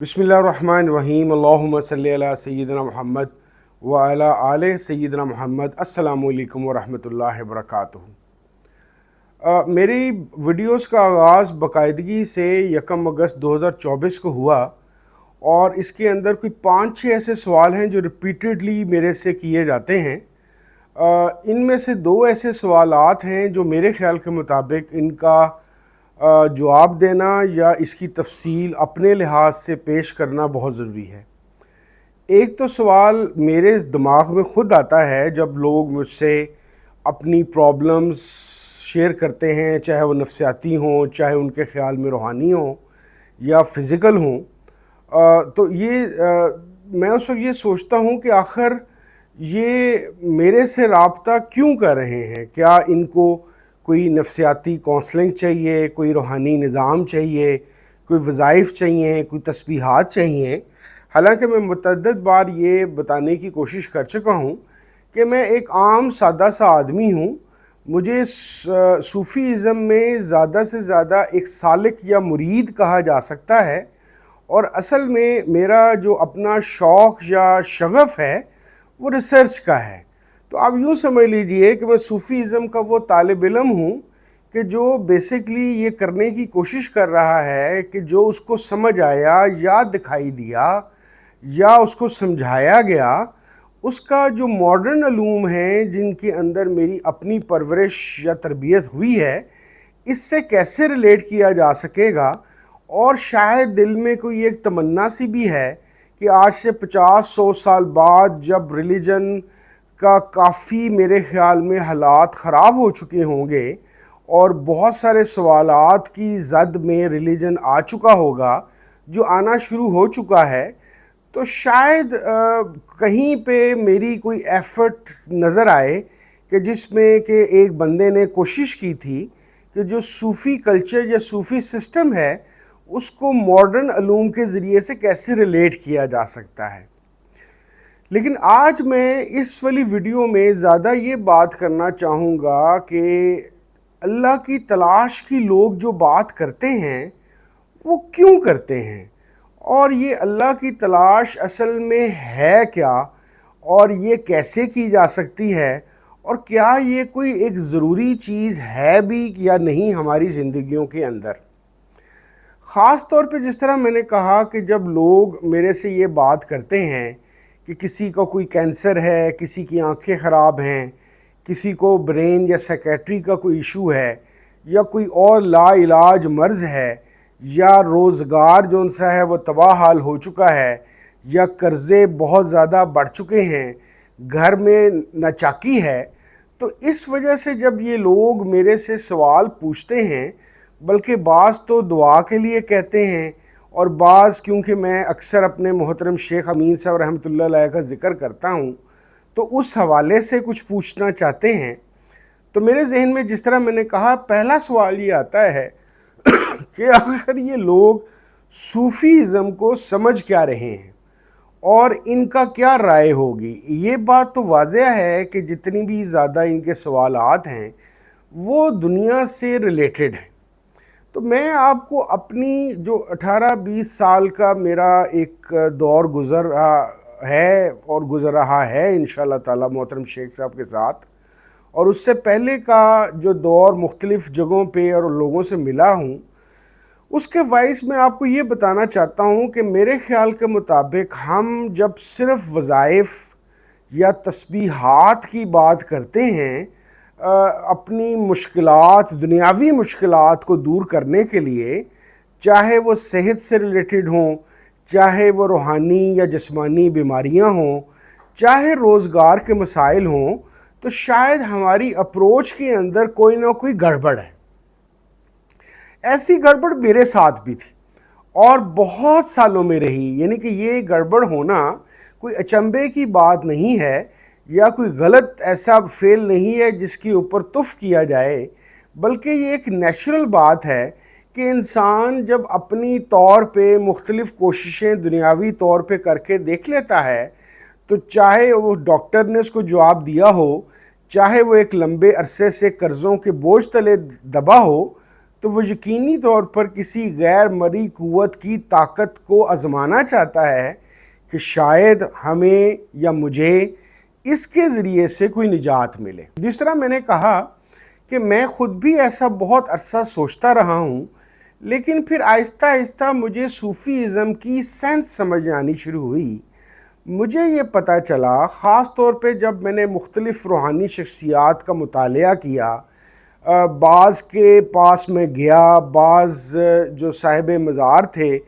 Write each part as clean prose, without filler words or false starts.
بسم اللہ الرحمن الرحیم اللہم صلی علی سیدنا محمد وعلی آل سیدنا محمد۔ السلام علیکم ورحمۃ اللہ وبرکاتہ۔ میری ویڈیوز کا آغاز باقاعدگی سے 1 اگست 2024 کو ہوا اور اس کے اندر کوئی 5-6 ایسے سوال ہیں جو ریپیٹڈلی میرے سے کیے جاتے ہیں۔ ان میں سے 2 ایسے سوالات ہیں جو میرے خیال کے مطابق ان کا جواب دینا یا اس کی تفصیل اپنے لحاظ سے پیش کرنا بہت ضروری ہے۔ ایک تو سوال میرے دماغ میں خود آتا ہے جب لوگ مجھ سے اپنی پرابلمز شیئر کرتے ہیں، چاہے وہ نفسیاتی ہوں، چاہے ان کے خیال میں روحانی ہوں یا فزیکل ہوں، تو میں اس وقت یہ سوچتا ہوں کہ آخر یہ میرے سے رابطہ کیوں کر رہے ہیں؟ کیا ان کو کوئی نفسیاتی کونسلنگ چاہیے، کوئی روحانی نظام چاہیے، کوئی وظائف چاہیے، کوئی تسبیحات چاہیے؟ حالانکہ میں متعدد بار یہ بتانے کی کوشش کر چکا ہوں کہ میں ایک عام سادہ سا آدمی ہوں۔ مجھے صوفیزم میں زیادہ سے زیادہ ایک سالک یا مرید کہا جا سکتا ہے، اور اصل میں میرا جو اپنا شوق یا شغف ہے وہ ریسرچ کا ہے۔ تو آپ یوں سمجھ لیجئے کہ میں صوفیزم کا وہ طالب علم ہوں کہ جو بیسیکلی یہ کرنے کی کوشش کر رہا ہے کہ جو اس کو سمجھ آیا یا دکھائی دیا یا اس کو سمجھایا گیا، اس کا جو ماڈرن علوم ہیں جن کے اندر میری اپنی پرورش یا تربیت ہوئی ہے، اس سے کیسے ریلیٹ کیا جا سکے گا۔ اور شاید دل میں کوئی ایک تمنا سی بھی ہے کہ آج سے 50-100 سال بعد جب ریلیجن کا کافی میرے خیال میں حالات خراب ہو چکے ہوں گے اور بہت سارے سوالات کی زد میں ریلیجن آ چکا ہوگا، جو آنا شروع ہو چکا ہے، تو شاید کہیں پہ میری کوئی ایفرٹ نظر آئے کہ جس میں کہ ایک بندے نے کوشش کی تھی کہ جو صوفی کلچر یا صوفی سسٹم ہے اس کو ماڈرن علوم کے ذریعے سے کیسے ریلیٹ کیا جا سکتا ہے۔ لیکن آج میں اس والی ویڈیو میں زیادہ یہ بات کرنا چاہوں گا کہ اللہ کی تلاش کی لوگ جو بات کرتے ہیں وہ کیوں کرتے ہیں، اور یہ اللہ کی تلاش اصل میں ہے کیا، اور یہ کیسے کی جا سکتی ہے، اور کیا یہ کوئی ایک ضروری چیز ہے بھی یا نہیں ہماری زندگیوں کے اندر۔ خاص طور پہ جس طرح میں نے کہا کہ جب لوگ میرے سے یہ بات کرتے ہیں کہ کسی کا کوئی کینسر ہے، کسی کی آنکھیں خراب ہیں، کسی کو برین یا سیکیٹری کا کوئی ایشو ہے، یا کوئی اور لا علاج مرض ہے، یا روزگار جو ان سا ہے وہ تباہ حال ہو چکا ہے، یا قرضے بہت زیادہ بڑھ چکے ہیں، گھر میں ناچاکی ہے، تو اس وجہ سے جب یہ لوگ میرے سے سوال پوچھتے ہیں، بلکہ بعض تو دعا کے لیے کہتے ہیں، اور بعض کیونکہ میں اکثر اپنے محترم شیخ امین صاحب رحمۃ اللہ علیہ کا ذکر کرتا ہوں تو اس حوالے سے کچھ پوچھنا چاہتے ہیں، تو میرے ذہن میں جس طرح میں نے کہا پہلا سوال یہ آتا ہے کہ آخر یہ لوگ صوفیزم کو سمجھ کیا رہے ہیں اور ان کا کیا رائے ہوگی۔ یہ بات تو واضح ہے کہ جتنی بھی زیادہ ان کے سوالات ہیں وہ دنیا سے ریلیٹڈ ہیں۔ تو میں آپ کو اپنی جو 18-20 سال کا میرا ایک دور گزر رہا ہے اور گزر رہا ہے انشاءاللہ تعالی محترم شیخ صاحب کے ساتھ، اور اس سے پہلے کا جو دور مختلف جگہوں پہ اور لوگوں سے ملا ہوں، اس کے باعث میں آپ کو یہ بتانا چاہتا ہوں کہ میرے خیال کے مطابق ہم جب صرف وظائف یا تسبیحات کی بات کرتے ہیں اپنی مشکلات، دنیاوی مشکلات کو دور کرنے کے لیے، چاہے وہ صحت سے ریلیٹڈ ہوں، چاہے وہ روحانی یا جسمانی بیماریاں ہوں، چاہے روزگار کے مسائل ہوں، تو شاید ہماری اپروچ کے اندر کوئی نہ کوئی گڑبڑ ہے۔ ایسی گڑبڑ میرے ساتھ بھی تھی اور بہت سالوں میں رہی، یعنی کہ یہ گڑبڑ ہونا کوئی اچنبے کی بات نہیں ہے یا کوئی غلط ایسا فعل نہیں ہے جس کے اوپر تف کیا جائے، بلکہ یہ ایک نیچرل بات ہے کہ انسان جب اپنی طور پہ مختلف کوششیں دنیاوی طور پہ کر کے دیکھ لیتا ہے، تو چاہے وہ ڈاکٹر نے اس کو جواب دیا ہو، چاہے وہ ایک لمبے عرصے سے قرضوں کے بوجھ تلے دبا ہو، تو وہ یقینی طور پر کسی غیر مرئی قوت کی طاقت کو آزمانا چاہتا ہے کہ شاید ہمیں یا مجھے اس کے ذریعے سے کوئی نجات ملے۔ جس طرح میں نے کہا کہ میں خود بھی ایسا بہت عرصہ سوچتا رہا ہوں، لیکن پھر آہستہ آہستہ مجھے صوفی ازم کی سینس سمجھ آنی شروع ہوئی۔ مجھے یہ پتہ چلا، خاص طور پہ جب میں نے مختلف روحانی شخصیات کا مطالعہ کیا، بعض کے پاس میں گیا، بعض جو صاحب مزار تھے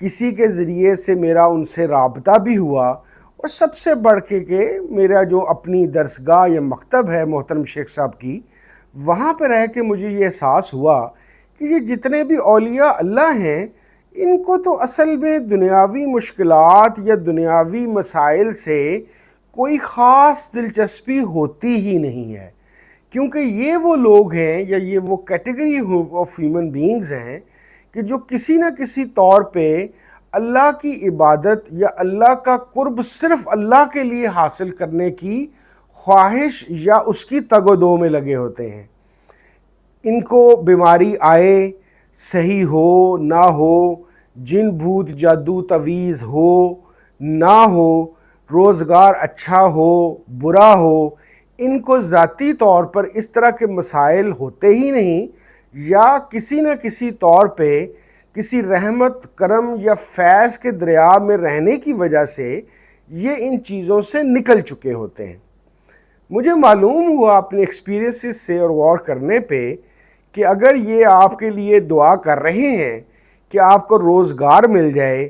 کسی کے ذریعے سے میرا ان سے رابطہ بھی ہوا، اور سب سے بڑھ کے کہ میرا جو اپنی درسگاہ یا مکتب ہے محترم شیخ صاحب کی، وہاں پہ رہ کے مجھے یہ احساس ہوا کہ یہ جتنے بھی اولیاء اللہ ہیں، ان کو تو اصل میں دنیاوی مشکلات یا دنیاوی مسائل سے کوئی خاص دلچسپی ہوتی ہی نہیں ہے، کیونکہ یہ وہ لوگ ہیں یا یہ وہ کیٹیگری آف ہیومن بینگز ہیں کہ جو کسی نہ کسی طور پہ اللہ کی عبادت یا اللہ کا قرب صرف اللہ کے لیے حاصل کرنے کی خواہش یا اس کی تگ و دو میں لگے ہوتے ہیں۔ ان کو بیماری آئے، صحیح ہو نہ ہو، جن بھوت جادو تویز ہو نہ ہو، روزگار اچھا ہو برا ہو، ان کو ذاتی طور پر اس طرح کے مسائل ہوتے ہی نہیں، یا کسی نہ کسی طور پہ کسی رحمت کرم یا فیض کے دریا میں رہنے کی وجہ سے یہ ان چیزوں سے نکل چکے ہوتے ہیں۔ مجھے معلوم ہوا اپنے ایکسپیرینسز سے اور غور کرنے پہ کہ اگر یہ آپ کے لیے دعا کر رہے ہیں کہ آپ کو روزگار مل جائے،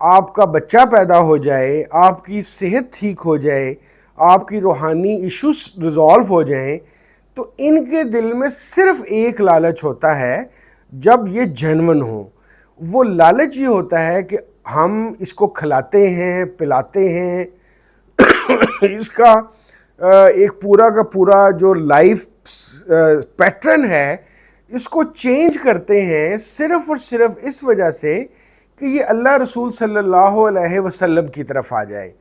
آپ کا بچہ پیدا ہو جائے، آپ کی صحت ٹھیک ہو جائے، آپ کی روحانی ایشوز ریزالو ہو جائیں، تو ان کے دل میں صرف ایک لالچ ہوتا ہے جب یہ جینون ہو۔ وہ لالچ یہ ہوتا ہے کہ ہم اس کو کھلاتے ہیں، پلاتے ہیں، اس کا ایک پورا کا پورا جو لائف پیٹرن ہے اس کو چینج کرتے ہیں، صرف اور صرف اس وجہ سے کہ یہ اللہ رسول صلی اللہ علیہ وسلم کی طرف آ جائے۔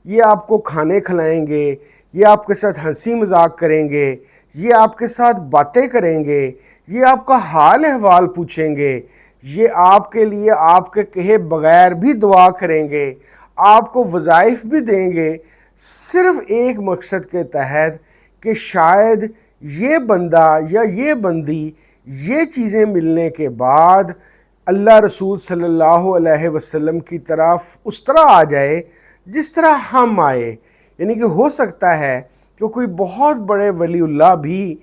یہ آپ کو کھانے کھلائیں گے، یہ آپ کے ساتھ ہنسی مذاق کریں گے، یہ آپ کے ساتھ باتیں کریں گے، یہ آپ کا حال احوال پوچھیں گے، یہ آپ کے لیے آپ کے کہے بغیر بھی دعا کریں گے، آپ کو وظائف بھی دیں گے، صرف ایک مقصد کے تحت کہ شاید یہ بندہ یا یہ بندی یہ چیزیں ملنے کے بعد اللہ رسول صلی اللہ علیہ وسلم کی طرف اس طرح آ جائے جس طرح ہم آئے۔ یعنی کہ ہو سکتا ہے کہ کوئی بہت بڑے ولی اللہ بھی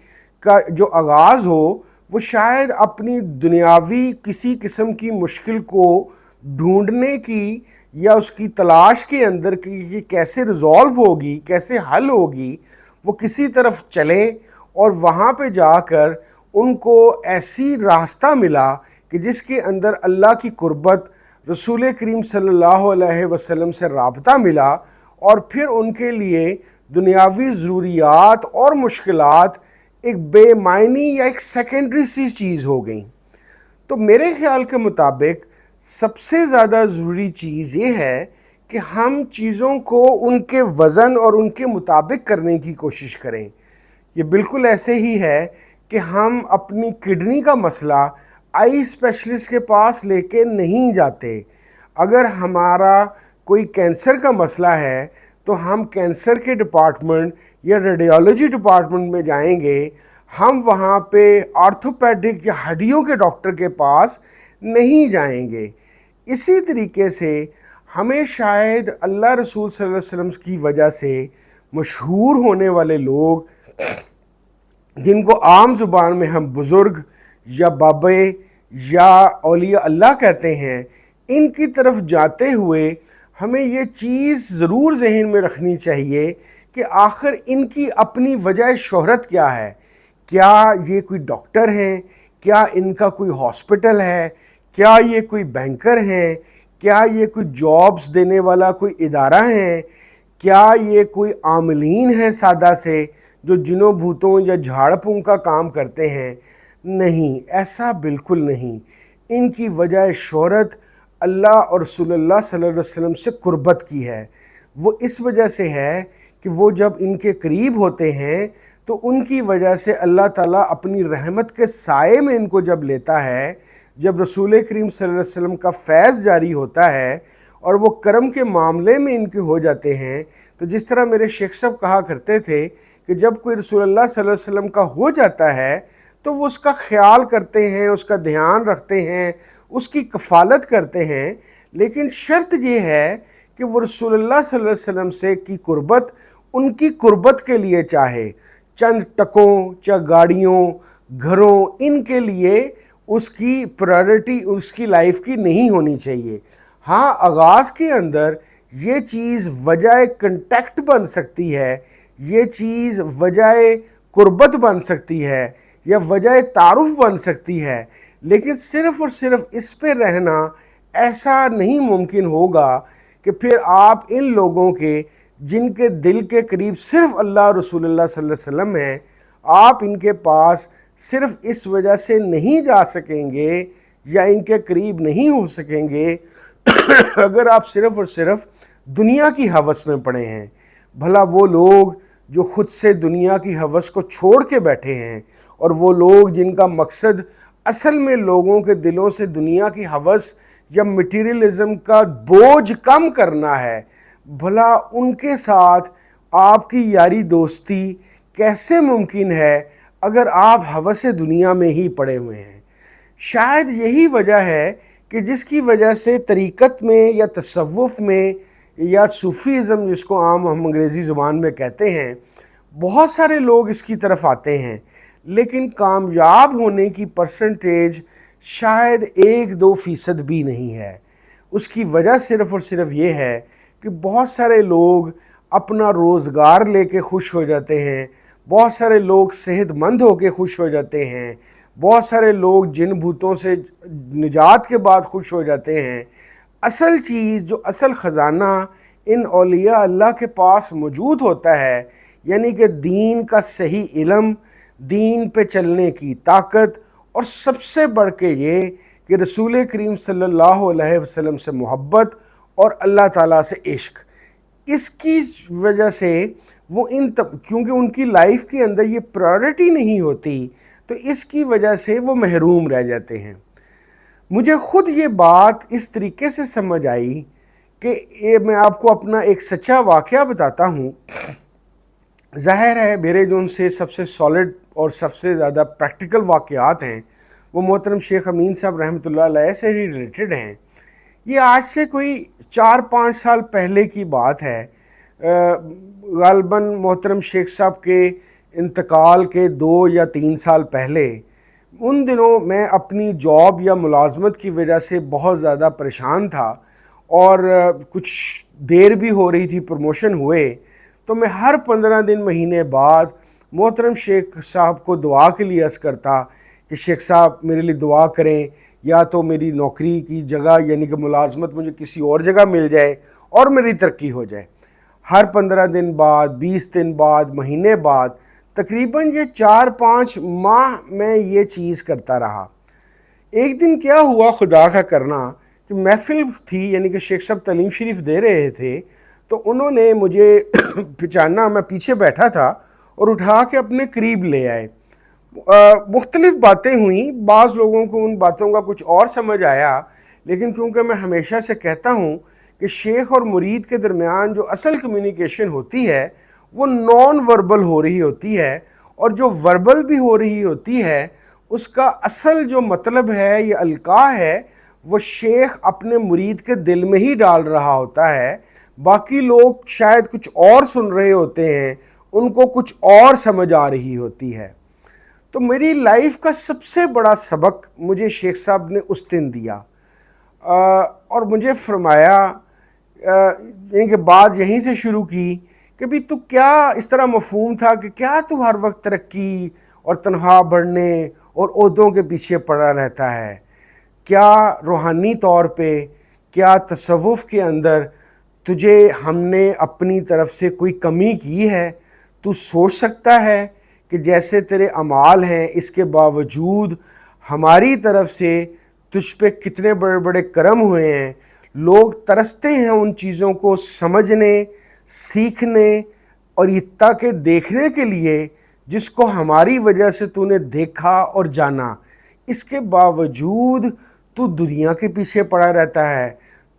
کا جو آغاز ہو وہ شاید اپنی دنیاوی کسی قسم کی مشکل کو ڈھونڈنے کی یا اس کی تلاش کے اندر کہ یہ کیسے ریزالو ہوگی، کیسے حل ہوگی، وہ کسی طرف چلے اور وہاں پہ جا کر ان کو ایسی راستہ ملا کہ جس کے اندر اللہ کی قربت، رسول کریم صلی اللہ علیہ وسلم سے رابطہ ملا، اور پھر ان کے لیے دنیاوی ضروریات اور مشکلات ایک بے معنی یا ایک سیکنڈری سی چیز ہو گئیں۔ تو میرے خیال کے مطابق سب سے زیادہ ضروری چیز یہ ہے کہ ہم چیزوں کو ان کے وزن اور ان کے مطابق کرنے کی کوشش کریں۔ یہ بالکل ایسے ہی ہے کہ ہم اپنی کڈنی کا مسئلہ آئی اسپیشلسٹ کے پاس لے کے نہیں جاتے۔ اگر ہمارا کوئی کینسر کا مسئلہ ہے تو ہم کینسر کے ڈپارٹمنٹ یا ریڈیولوجی ڈپارٹمنٹ میں جائیں گے، ہم وہاں پہ آرتھوپیڈک یا ہڈیوں کے ڈاکٹر کے پاس نہیں جائیں گے۔ اسی طریقے سے ہمیں شاید اللہ رسول صلی اللہ علیہ وسلم کی وجہ سے مشہور ہونے والے لوگ، جن کو عام زبان میں ہم بزرگ یا بابے یا اولیاء اللہ کہتے ہیں، ان کی طرف جاتے ہوئے ہمیں یہ چیز ضرور ذہن میں رکھنی چاہیے کہ آخر ان کی اپنی وجہ شہرت کیا ہے۔ کیا یہ کوئی ڈاکٹر ہیں؟ کیا ان کا کوئی ہاسپٹل ہے؟ کیا یہ کوئی بینکر ہیں؟ کیا یہ کوئی جابز دینے والا کوئی ادارہ ہے؟ کیا یہ کوئی عاملین ہیں سادہ سے جو جنوں بھوتوں یا جھاڑ پھونک کا کام کرتے ہیں؟ نہیں، ایسا بالکل نہیں۔ ان کی وجہ شہرت اللہ اور رسول اللہ صلی اللہ علیہ وسلم سے قربت کی ہے۔ وہ اس وجہ سے ہے کہ وہ جب ان کے قریب ہوتے ہیں تو ان کی وجہ سے اللہ تعالیٰ اپنی رحمت کے سائے میں ان کو جب لیتا ہے، جب رسول کریم صلی اللہ علیہ وسلم کا فیض جاری ہوتا ہے اور وہ کرم کے معاملے میں ان کے ہو جاتے ہیں، تو جس طرح میرے شیخ صاحب کہا کرتے تھے کہ جب کوئی رسول اللہ صلی اللہ علیہ وسلم کا ہو جاتا ہے تو وہ اس کا خیال کرتے ہیں، اس کا دھیان رکھتے ہیں، اس کی کفالت کرتے ہیں، لیکن شرط یہ ہے کہ وہ رسول اللہ صلی اللہ علیہ وسلم سے کی قربت ان کی قربت کے لیے چاہے، چند ٹکوں، چاہے گاڑیوں، گھروں، ان کے لیے اس کی پرائرٹی اس کی لائف کی نہیں ہونی چاہیے۔ ہاں، آغاز کے اندر یہ چیز وجہ کنٹیکٹ بن سکتی ہے، یہ چیز وجہ قربت بن سکتی ہے یا وجہ تعارف بن سکتی ہے، لیکن صرف اور صرف اس پہ رہنا ایسا نہیں ممکن ہوگا کہ پھر آپ ان لوگوں کے جن کے دل کے قریب صرف اللہ رسول اللہ صلی اللہ علیہ وسلم ہیں، آپ ان کے پاس صرف اس وجہ سے نہیں جا سکیں گے یا ان کے قریب نہیں ہو سکیں گے اگر آپ صرف اور صرف دنیا کی ہوس میں پڑے ہیں۔ بھلا وہ لوگ جو خود سے دنیا کی ہوس کو چھوڑ کے بیٹھے ہیں، اور وہ لوگ جن کا مقصد اصل میں لوگوں کے دلوں سے دنیا کی ہوس یا مٹیریلزم کا بوجھ کم کرنا ہے، بھلا ان کے ساتھ آپ کی یاری دوستی کیسے ممکن ہے اگر آپ ہوس دنیا میں ہی پڑے ہوئے ہیں؟ شاید یہی وجہ ہے کہ جس کی وجہ سے طریقت میں یا تصوف میں یا صوفیزم، جس کو عام ہم انگریزی زبان میں کہتے ہیں، بہت سارے لوگ اس کی طرف آتے ہیں، لیکن کامیاب ہونے کی پرسنٹیج شاید 1-2% بھی نہیں ہے۔ اس کی وجہ صرف اور صرف یہ ہے کہ بہت سارے لوگ اپنا روزگار لے کے خوش ہو جاتے ہیں، بہت سارے لوگ صحت مند ہو کے خوش ہو جاتے ہیں، بہت سارے لوگ جن بھوتوں سے نجات کے بعد خوش ہو جاتے ہیں۔ اصل چیز، جو اصل خزانہ ان اولیاء اللہ کے پاس موجود ہوتا ہے، یعنی کہ دین کا صحیح علم، دین پہ چلنے کی طاقت، اور سب سے بڑھ کے یہ کہ رسول کریم صلی اللہ علیہ وسلم سے محبت اور اللہ تعالیٰ سے عشق، اس کی وجہ سے وہ کیونکہ ان کی لائف کے اندر یہ پرائرٹی نہیں ہوتی، تو اس کی وجہ سے وہ محروم رہ جاتے ہیں۔ مجھے خود یہ بات اس طریقے سے سمجھ آئی کہ میں آپ کو اپنا ایک سچا واقعہ بتاتا ہوں۔ ظاہر ہے میرے جو ان سے سب سے سالڈ اور سب سے زیادہ پریکٹیکل واقعات ہیں وہ محترم شیخ امین صاحب رحمۃ اللہ علیہ سے ہی ریلیٹڈ ہیں۔ یہ آج سے کوئی 4-5 سال پہلے کی بات ہے، غالباً محترم شیخ صاحب کے انتقال کے 2 یا 3 سال پہلے۔ ان دنوں میں اپنی جاب یا ملازمت کی وجہ سے بہت زیادہ پریشان تھا، اور کچھ دیر بھی ہو رہی تھی پروموشن ہوئے، تو میں ہر 15 دن مہینے بعد محترم شیخ صاحب کو دعا کے لیے عرض کرتا کہ شیخ صاحب میرے لیے دعا کریں، یا تو میری نوکری کی جگہ یعنی کہ ملازمت مجھے کسی اور جگہ مل جائے اور میری ترقی ہو جائے۔ ہر 15 دن بعد، 20 دن بعد، مہینے بعد، تقریباً یہ 4-5 ماہ میں یہ چیز کرتا رہا۔ ایک دن کیا ہوا، خدا کا کرنا، کہ محفل تھی، یعنی کہ شیخ صاحب تعلیم شریف دے رہے تھے، تو انہوں نے مجھے پہچانا، میں پیچھے بیٹھا تھا، اور اٹھا کے اپنے قریب لے آئے۔ مختلف باتیں ہوئیں، بعض لوگوں کو ان باتوں کا کچھ اور سمجھ آیا، لیکن کیونکہ میں ہمیشہ سے کہتا ہوں کہ شیخ اور مرید کے درمیان جو اصل کمیونیکیشن ہوتی ہے وہ نان وربل ہو رہی ہوتی ہے، اور جو وربل بھی ہو رہی ہوتی ہے اس کا اصل جو مطلب ہے یا القاء ہے وہ شیخ اپنے مرید کے دل میں ہی ڈال رہا ہوتا ہے۔ باقی لوگ شاید کچھ اور سن رہے ہوتے ہیں، ان کو کچھ اور سمجھ آ رہی ہوتی ہے۔ تو میری لائف کا سب سے بڑا سبق مجھے شیخ صاحب نے اس دن دیا، اور مجھے فرمایا، یعنی کہ بات یہیں سے شروع کی کہ بھی تو کیا، اس طرح مفہوم تھا کہ کیا تو ہر وقت ترقی اور تنخواہ بڑھنے اور عہدوں کے پیچھے پڑا رہتا ہے؟ کیا روحانی طور پہ، کیا تصوف کے اندر تجھے ہم نے اپنی طرف سے کوئی کمی کی ہے؟ تو سوچ سکتا ہے کہ جیسے تیرے اعمال ہیں اس کے باوجود ہماری طرف سے تجھ پہ کتنے بڑے بڑے کرم ہوئے ہیں۔ لوگ ترستے ہیں ان چیزوں کو سمجھنے، سیکھنے اور یہ تاکہ دیکھنے کے لیے جس کو ہماری وجہ سے تو نے دیکھا اور جانا، اس کے باوجود تو دنیا کے پیچھے پڑا رہتا ہے،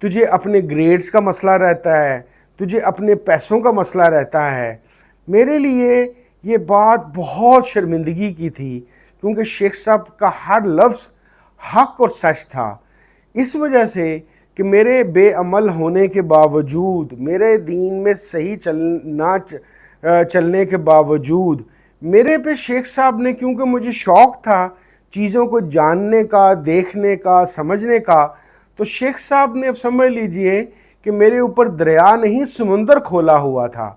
تجھے اپنے گریڈز کا مسئلہ رہتا ہے، تجھے اپنے پیسوں کا مسئلہ رہتا ہے۔ میرے لیے یہ بات بہت شرمندگی کی تھی، کیونکہ شیخ صاحب کا ہر لفظ حق اور سچ تھا۔ اس وجہ سے کہ میرے بے عمل ہونے کے باوجود، میرے دین میں صحیح چلنے کے باوجود، میرے پہ شیخ صاحب نے، کیونکہ مجھے شوق تھا چیزوں کو جاننے کا، دیکھنے کا، سمجھنے کا، تو شیخ صاحب نے، اب سمجھ لیجئے کہ میرے اوپر دریا نہیں سمندر کھولا ہوا تھا۔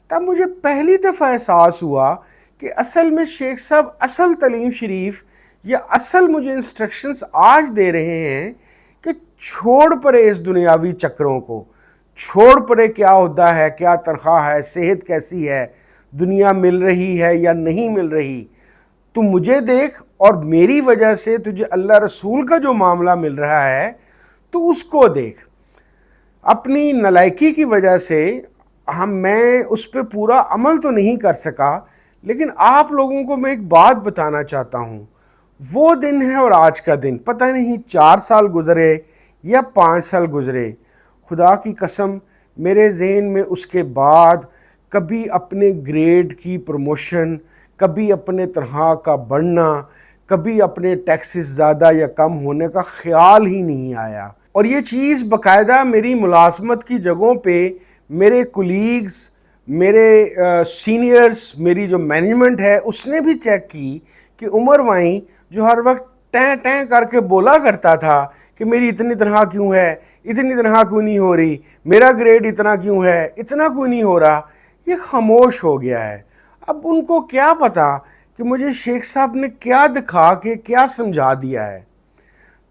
تب مجھے پہلی دفعہ احساس ہوا کہ اصل میں شیخ صاحب اصل تعلیم شریف یا اصل مجھے انسٹرکشنز آج دے رہے ہیں کہ چھوڑ پڑے اس دنیاوی چکروں کو، چھوڑ پڑے کیا ہوتا ہے، کیا تنخواہ ہے، صحت کیسی ہے، دنیا مل رہی ہے یا نہیں مل رہی، تو مجھے دیکھ اور میری وجہ سے تجھے اللہ رسول کا جو معاملہ مل رہا ہے تو اس کو دیکھ۔ اپنی نالائکی کی وجہ سے میں اس پہ پورا عمل تو نہیں کر سکا، لیکن آپ لوگوں کو میں ایک بات بتانا چاہتا ہوں۔ وہ دن ہے اور آج کا دن، پتہ نہیں 4 سال گزرے یا 5 سال گزرے، خدا کی قسم میرے ذہن میں اس کے بعد کبھی اپنے گریڈ کی پروموشن، کبھی اپنے تنخواہ کا بڑھنا، کبھی اپنے ٹیکسز زیادہ یا کم ہونے کا خیال ہی نہیں آیا۔ اور یہ چیز باقاعدہ میری ملازمت کی جگہوں پہ میرے کولیگز، میرے سینئرز، میری جو مینجمنٹ ہے اس نے بھی چیک کی کہ عمر وائیں جو ہر وقت ٹیں ٹیں کر کے بولا کرتا تھا کہ میری اتنی تنخواہ کیوں ہے، اتنی تنخواہ کیوں نہیں ہو رہی، میرا گریڈ اتنا کیوں ہے، اتنا کیوں نہیں ہو رہا، یہ خاموش ہو گیا ہے۔ اب ان کو کیا پتا کہ مجھے شیخ صاحب نے کیا دکھا کے کیا سمجھا دیا ہے۔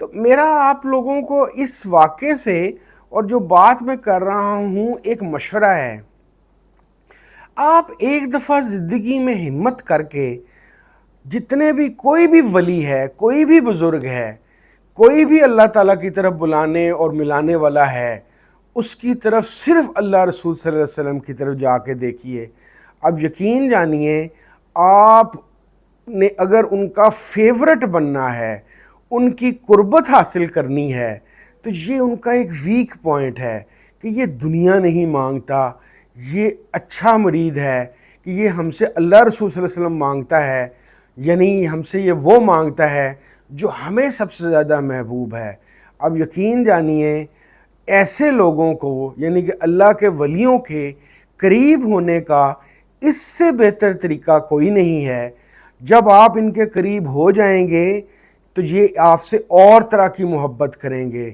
تو میرا آپ لوگوں کو اس واقعے سے اور جو بات میں کر رہا ہوں ایک مشورہ ہے، آپ ایک دفعہ زندگی میں ہمت کر کے، جتنے بھی کوئی بھی ولی ہے، کوئی بھی بزرگ ہے، کوئی بھی اللہ تعالیٰ کی طرف بلانے اور ملانے والا ہے، اس کی طرف صرف اللہ رسول صلی اللہ علیہ وسلم کی طرف جا کے دیکھیے۔ اب یقین جانیے، آپ نے اگر ان کا فیورٹ بننا ہے، ان کی قربت حاصل کرنی ہے، تو یہ ان کا ایک ویک پوائنٹ ہے کہ یہ دنیا نہیں مانگتا، یہ اچھا مرید ہے کہ یہ ہم سے اللہ رسول صلی اللہ علیہ وسلم مانگتا ہے، یعنی ہم سے یہ وہ مانگتا ہے جو ہمیں سب سے زیادہ محبوب ہے۔ اب یقین جانیے، ایسے لوگوں کو، یعنی کہ اللہ کے ولیوں کے قریب ہونے کا اس سے بہتر طریقہ کوئی نہیں ہے۔ جب آپ ان کے قریب ہو جائیں گے تو یہ آپ سے اور طرح کی محبت کریں گے،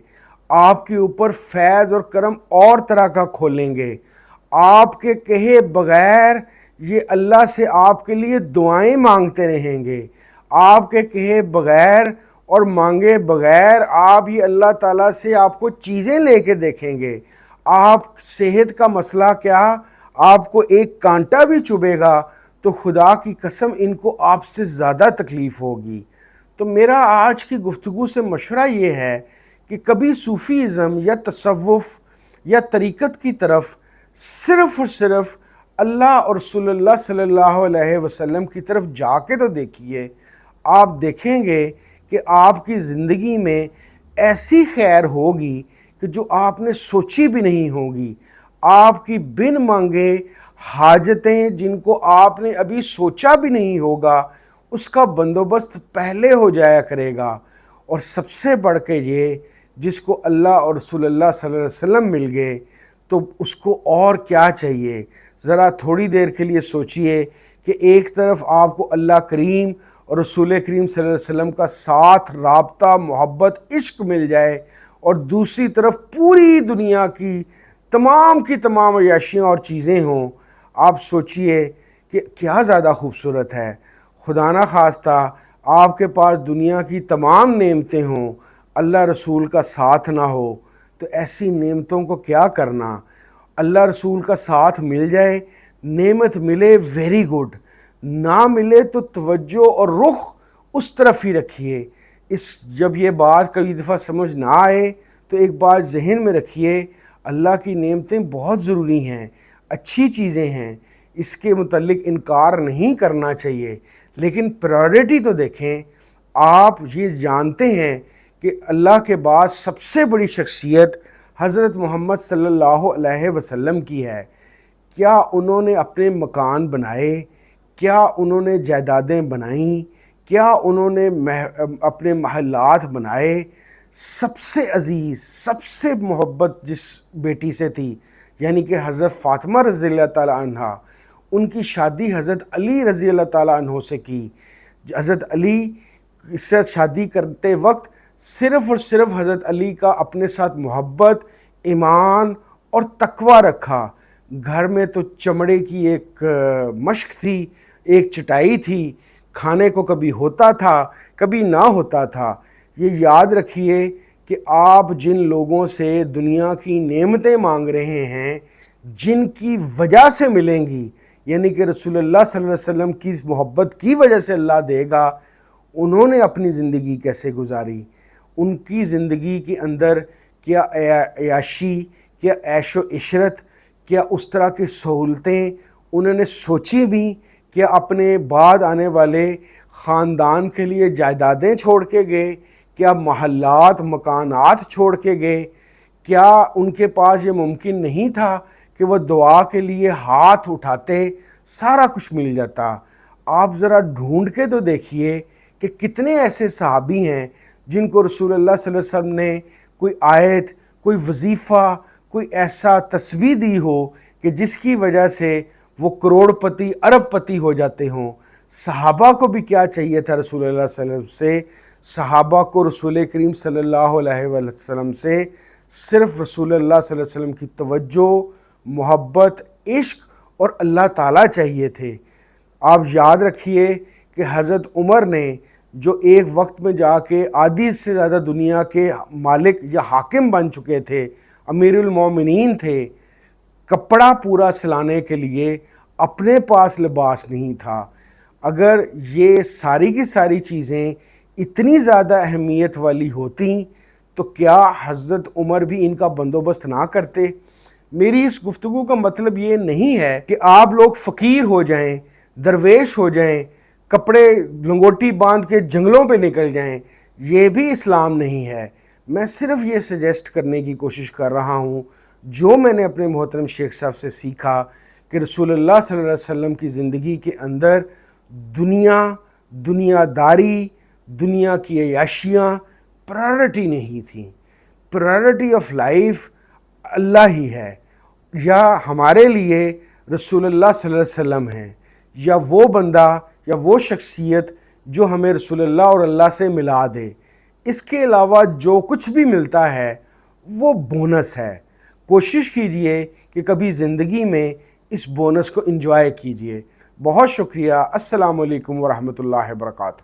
آپ کے اوپر فیض اور کرم اور طرح کا کھولیں گے، آپ کے کہے بغیر یہ اللہ سے آپ کے لیے دعائیں مانگتے رہیں گے، آپ کے کہے بغیر اور مانگے بغیر آپ یہ اللہ تعالیٰ سے آپ کو چیزیں لے کے دیکھیں گے۔ آپ صحت کا مسئلہ کیا، آپ کو ایک کانٹا بھی چبھے گا تو خدا کی قسم ان کو آپ سے زیادہ تکلیف ہوگی۔ تو میرا آج کی گفتگو سے مشورہ یہ ہے کہ کبھی صوفیزم یا تصوف یا طریقت کی طرف صرف اور صرف اللہ اور رسول اللہ صلی اللہ علیہ وسلم کی طرف جا کے تو دیکھیے، آپ دیکھیں گے کہ آپ کی زندگی میں ایسی خیر ہوگی کہ جو آپ نے سوچی بھی نہیں ہوگی۔ آپ کی بن مانگے حاجتیں جن کو آپ نے ابھی سوچا بھی نہیں ہوگا، اس کا بندوبست پہلے ہو جایا کرے گا۔ اور سب سے بڑھ کے یہ، جس کو اللہ اور رسول اللہ صلی اللہ علیہ وسلم مل گئے تو اس کو اور کیا چاہیے۔ ذرا تھوڑی دیر کے لیے سوچئے کہ ایک طرف آپ کو اللہ کریم اور رسول کریم صلی اللہ علیہ وسلم کا ساتھ، رابطہ، محبت، عشق مل جائے، اور دوسری طرف پوری دنیا کی تمام عیاشیاں اور چیزیں ہوں۔ آپ سوچئے کہ کیا زیادہ خوبصورت ہے۔ خدا نہ خواستہ آپ کے پاس دنیا کی تمام نعمتیں ہوں، اللہ رسول کا ساتھ نہ ہو، تو ایسی نعمتوں کو کیا کرنا۔ اللہ رسول کا ساتھ مل جائے، نعمت ملے ویری گڈ، نہ ملے تو توجہ اور رخ اس طرف ہی رکھیے۔ جب یہ بات کئی دفعہ سمجھ نہ آئے تو ایک بات ذہن میں رکھیے، اللہ کی نعمتیں بہت ضروری ہیں، اچھی چیزیں ہیں، اس کے متعلق انکار نہیں کرنا چاہیے، لیکن پرائورٹی تو دیکھیں۔ آپ یہ جانتے ہیں کہ اللہ کے بعد سب سے بڑی شخصیت حضرت محمد صلی اللہ علیہ وسلم کی ہے۔ کیا انہوں نے اپنے مکان بنائے؟ کیا انہوں نے جائیدادیں بنائیں؟ کیا انہوں نے اپنے محلات بنائے؟ سب سے عزیز، سب سے محبت جس بیٹی سے تھی، یعنی کہ حضرت فاطمہ رضی اللہ تعالیٰ عنہ، ان کی شادی حضرت علی رضی اللہ تعالیٰ عنہ سے کی۔ حضرت علی سے شادی کرتے وقت صرف اور صرف حضرت علی کا اپنے ساتھ محبت، ایمان اور تقوی رکھا۔ گھر میں تو چمڑے کی ایک مشق تھی، ایک چٹائی تھی، کھانے کو کبھی ہوتا تھا کبھی نہ ہوتا تھا۔ یہ یاد رکھیے کہ آپ جن لوگوں سے دنیا کی نعمتیں مانگ رہے ہیں، جن کی وجہ سے ملیں گی، یعنی کہ رسول اللہ صلی اللہ علیہ وسلم کی محبت کی وجہ سے اللہ دے گا، انہوں نے اپنی زندگی کیسے گزاری؟ ان کی زندگی کے اندر کیا عیاشی، کیا عیش و عشرت، کیا اس طرح کی سہولتیں انہوں نے سوچی بھی؟ کیا اپنے بعد آنے والے خاندان کے لیے جائیدادیں چھوڑ کے گئے؟ کیا محلات، مکانات چھوڑ کے گئے؟ کیا ان کے پاس یہ ممکن نہیں تھا کہ وہ دعا کے لیے ہاتھ اٹھاتے سارا کچھ مل جاتا؟ آپ ذرا ڈھونڈ کے تو دیکھیے کہ کتنے ایسے صحابی ہیں جن کو رسول اللہ صلی اللہ علیہ وسلم نے کوئی آیت، کوئی وظیفہ، کوئی ایسا تسبیح دی ہو کہ جس کی وجہ سے وہ کروڑ پتی، ارب پتی ہو جاتے ہوں۔ صحابہ کو بھی کیا چاہیے تھا رسول اللہ صلی اللہ علیہ وسلم سے؟ صحابہ کو رسول کریم صلی اللہ علیہ وسلم سے صرف رسول اللہ صلی اللہ علیہ وسلم کی توجہ، محبت، عشق اور اللہ تعالیٰ چاہیے تھے۔ آپ یاد رکھیے کہ حضرت عمر نے جو ایک وقت میں جا کے آدھی سے زیادہ دنیا کے مالک یا حاکم بن چکے تھے، امیر المومنین تھے، کپڑا پورا سلانے کے لیے اپنے پاس لباس نہیں تھا۔ اگر یہ ساری کی ساری چیزیں اتنی زیادہ اہمیت والی ہوتیں تو کیا حضرت عمر بھی ان کا بندوبست نہ کرتے؟ میری اس گفتگو کا مطلب یہ نہیں ہے کہ آپ لوگ فقیر ہو جائیں، درویش ہو جائیں، کپڑے لنگوٹی باندھ کے جنگلوں پہ نکل جائیں، یہ بھی اسلام نہیں ہے۔ میں صرف یہ سجیسٹ کرنے کی کوشش کر رہا ہوں جو میں نے اپنے محترم شیخ صاحب سے سیکھا کہ رسول اللہ صلی اللہ علیہ وسلم کی زندگی کے اندر دنیا داری، دنیا کی عیاشیاں پرائورٹی نہیں تھیں۔ پرائورٹی آف لائف اللہ ہی ہے، یا ہمارے لیے رسول اللہ صلی اللہ علیہ وسلم ہیں، یا وہ بندہ یا وہ شخصیت جو ہمیں رسول اللہ اور اللہ سے ملا دے۔ اس کے علاوہ جو کچھ بھی ملتا ہے وہ بونس ہے۔ کوشش کیجئے کہ کبھی زندگی میں اس بونس کو انجوائے کیجئے۔ بہت شکریہ۔ السلام علیکم ورحمۃ اللہ وبرکاتہ۔